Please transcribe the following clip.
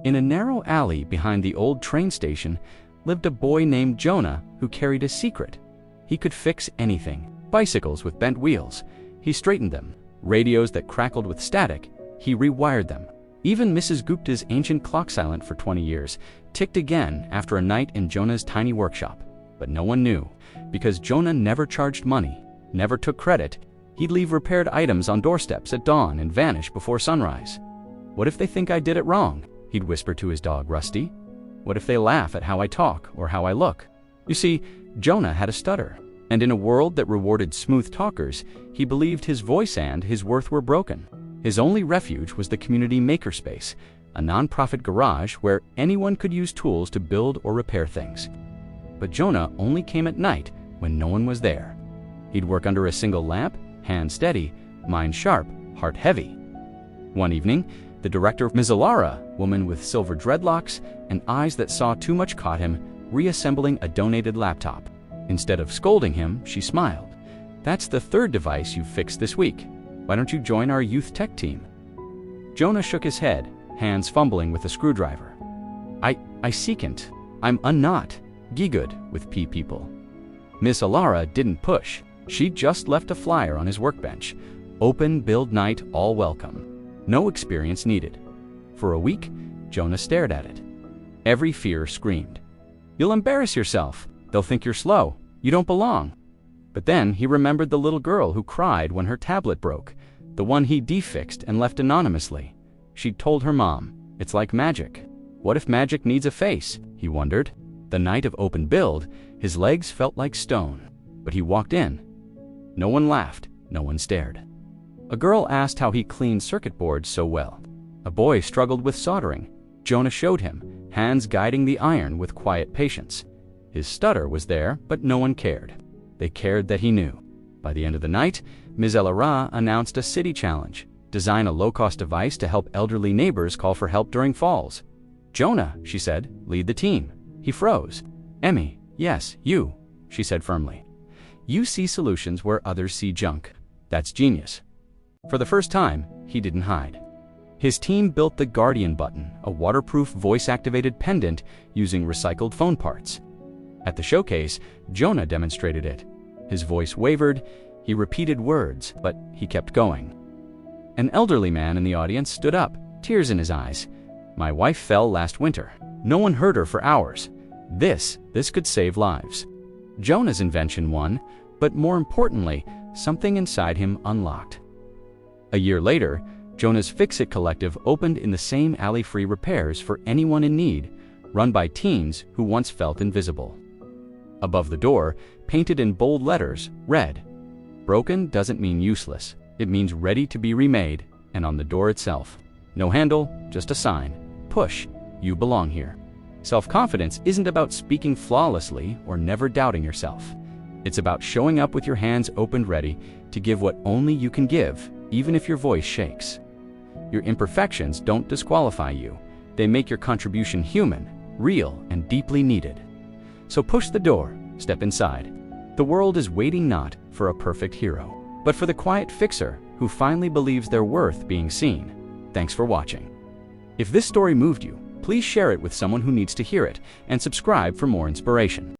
In a narrow alley behind the old train station lived a boy named Jonah who carried a secret. He could fix anything. Bicycles with bent wheels, he straightened them. Radios that crackled with static, he rewired them. Even Mrs. Gupta's ancient clock, silent for 20 years, ticked again after a night in Jonah's tiny workshop. But no one knew, because Jonah never charged money, never took credit. He'd leave repaired items on doorsteps at dawn and vanish before sunrise. "What if they think I did it wrong?" he'd whisper to his dog, Rusty. "What if they laugh at how I talk or how I look?" You see, Jonah had a stutter, and in a world that rewarded smooth talkers, he believed his voice and his worth were broken. His only refuge was the community makerspace, a non-profit garage where anyone could use tools to build or repair things. But Jonah only came at night when no one was there. He'd work under a single lamp, hand steady, mind sharp, heart heavy. One evening, the director, Ms. Alara, woman with silver dreadlocks and eyes that saw too much, caught him reassembling a donated laptop. Instead of scolding him, she smiled. "That's the third device you've fixed this week. Why don't you join our youth tech team?" Jonah shook his head, hands fumbling with a screwdriver. I seekn't. I'm unnot. Gigood with people." Miss Alara didn't push. She just left a flyer on his workbench. Open build night, all welcome. No experience needed. For a week, Jonah stared at it. Every fear screamed, "You'll embarrass yourself. They'll think you're slow. You don't belong." But then he remembered the little girl who cried when her tablet broke, the one he defixed and left anonymously. She'd told her mom, "It's like magic." What if magic needs a face? He wondered. The night of open build, his legs felt like stone, but he walked in. No one laughed, no one stared. A girl asked how he cleaned circuit boards so well. A boy struggled with soldering. Jonah showed him, hands guiding the iron with quiet patience. His stutter was there, but no one cared. They cared that he knew. By the end of the night, Ms. Alara announced a city challenge: design a low-cost device to help elderly neighbors call for help during falls. "Jonah," she said, "lead the team." He froze. "Emmy, yes, you," she said firmly. "You see solutions where others see junk. That's genius." For the first time, he didn't hide. His team built the Guardian button, a waterproof voice-activated pendant using recycled phone parts. At the showcase, Jonah demonstrated it. His voice wavered, he repeated words, but he kept going. An elderly man in the audience stood up, tears in his eyes. "My wife fell last winter. No one heard her for hours. This could save lives." Jonah's invention won, but more importantly, something inside him unlocked. A year later, Jonah's Fix-It Collective opened in the same alley-free repairs for anyone in need, run by teens who once felt invisible. Above the door, painted in bold letters, read, "Broken doesn't mean useless. It means ready to be remade," and on the door itself, no handle, just a sign, "Push, you belong here." Self-confidence isn't about speaking flawlessly or never doubting yourself. It's about showing up with your hands opened, ready to give what only you can give, even if your voice shakes. Your imperfections don't disqualify you. They make your contribution human, real, and deeply needed. So push the door, step inside. The world is waiting not for a perfect hero, but for the quiet fixer who finally believes they're worth being seen. Thanks for watching. If this story moved you, please share it with someone who needs to hear it, and subscribe for more inspiration.